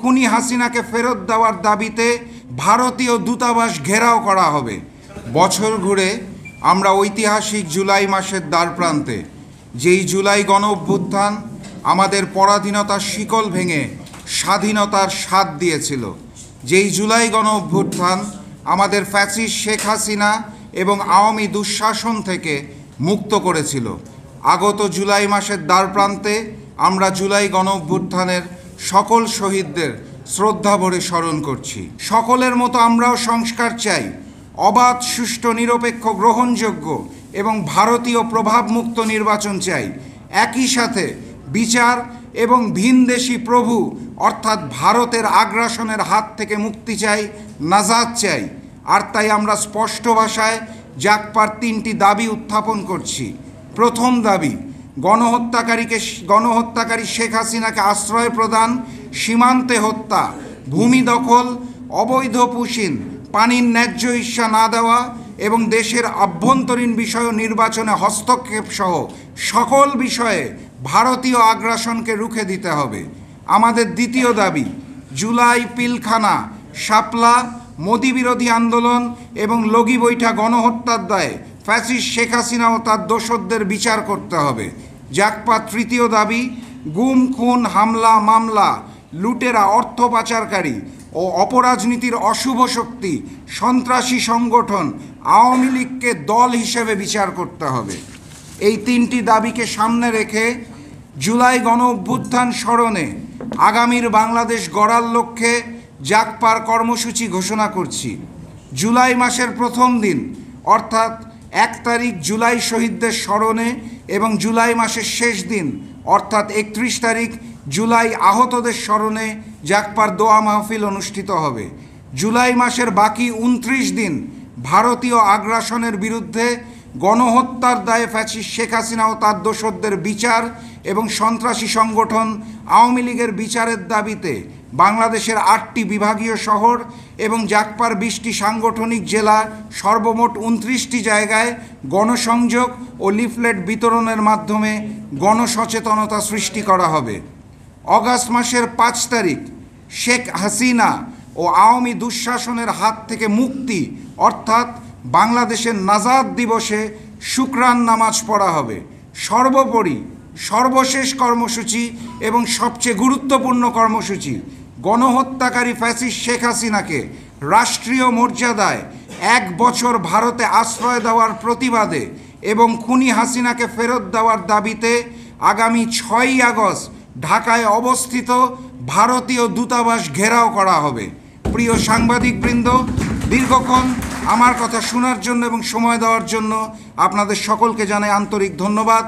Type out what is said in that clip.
খুনি হাসিনাকে ফেরত দেওয়ার দাবিতে ভারতীয় দূতাবাস ঘেরাও করা হবে। বছর ঘুরে আমরা ঐতিহাসিক জুলাই মাসের দ্বারপ্রান্তে। যেই জুলাই গণ অভ্যুত্থান আমাদের পরাধীনতার শিকল ভেঙে স্বাধীনতার স্বাদ দিয়েছিল, যেই জুলাই গণ অভ্যুত্থান আমাদের ফ্যাসিস্ট শেখ হাসিনা এবং আওয়ামী দুঃশাসন থেকে মুক্ত করেছিল। আগত জুলাই মাসের দ্বারপ্রান্তে আমরা জুলাই গণ অভ্যুত্থানের সকল শহীদদের শ্রদ্ধা ভরে স্মরণ করছি। সকলের মতো আমরাও সংস্কার চাই, অবাধ, সুষ্ঠু, নিরপেক্ষ, গ্রহণযোগ্য এবং ভারতীয় প্রভাবমুক্ত নির্বাচন চাই। একই সাথে বিচার এবং ভিনদেশি প্রভু অর্থাৎ ভারতের আগ্রাসনের হাত থেকে মুক্তি চাই, নাজাত চাই। আর তাই আমরা স্পষ্ট ভাষায় জাগপার 3টি দাবি উত্থাপন করছি। প্রথম দাবি, গণহত্যাকারী শেখ হাসিনাকে আশ্রয় প্রদান, সীমান্তে হত্যা, ভূমি দখল, অবৈধ পুশিন, পানির ন্যায্য হিস্যা না দেওয়া এবং দেশের আভ্যন্তরীণ বিষয় নির্বাচনে হস্তক্ষেপ সহ সকল বিষয়ে ভারতীয় আগ্রাসনকে রুখে দিতে হবে। আমাদের দ্বিতীয় দাবি, জুলাই, পিলখানা, শাপলা, মোদি বিরোধী আন্দোলন এবং লগি বৈঠা গণহত্যার দায়ে ফ্যাসিস্ট শেখ হাসিনা ও তার দোসরদের বিচার করতে হবে। জাগপার তৃতীয় দাবি, গুম, খুন, হামলা, মামলা, লুটেরা, অর্থ পাচারকারী ও অপরাজনীতির অশুভ শক্তি, সন্ত্রাসী সংগঠন আওয়ামী লীগকে দল হিসেবে বিচার করতে হবে। এই 3টি দাবিকে সামনে রেখে জুলাই গণ অভ্যুত্থান স্মরণে আগামীর বাংলাদেশ গড়ার লক্ষ্যে জাগপার কর্মসূচি ঘোষণা করছি। জুলাই মাসের প্রথম দিন অর্থাৎ 1 তারিখ জুলাই শহীদদের স্মরণে এবং জুলাই মাসের শেষ দিন অর্থাৎ 31 তারিখ জুলাই আহতদের স্মরণে জাগপার দোয়া মাহফিল অনুষ্ঠিত হবে। জুলাই মাসের বাকি 29 দিন ভারতীয় আগ্রাসনের বিরুদ্ধে গণহত্যার দায়ে ফ্যাসিস্ট শেখ হাসিনা ও তার দোসরদের বিচার এবং সন্ত্রাসী সংগঠন আওয়ামী লীগের বিচারের দাবিতে বাংলাদেশের 8টি বিভাগীয় শহর এবং জাগপার 20টি সাংগঠনিক জেলা সর্বমোট 29টি জায়গায় গণসংযোগ ও লিফলেট বিতরণের মাধ্যমে গণসচেতনতা সৃষ্টি করা হবে। অগাস্ট মাসের 5 তারিখ শেখ হাসিনা ও আওয়ামী দুঃশাসনের হাত থেকে মুক্তি অর্থাৎ বাংলাদেশের নাজাত দিবসে শুকরান নামাজ পড়া হবে। সর্বোপরি সর্বশেষ কর্মসূচি এবং সবচেয়ে গুরুত্বপূর্ণ কর্মসূচি, গণহত্যাকারী ফ্যাসিস্ট শেখ হাসিনাকে রাষ্ট্রীয় মর্যাদায় 1 বছর ভারতে আশ্রয় দেওয়ার প্রতিবাদে এবং খুনি হাসিনাকে ফেরত দেওয়ার দাবিতে আগামী 6ই আগস্ট ঢাকায় অবস্থিত ভারতীয় দূতাবাস ঘেরাও করা হবে। প্রিয় সাংবাদিকবৃন্দ, দীর্ঘক্ষণ আমার কথা শোনার জন্য এবং সময় দেওয়ার জন্য আপনাদের সকলকে জানাই আন্তরিক ধন্যবাদ।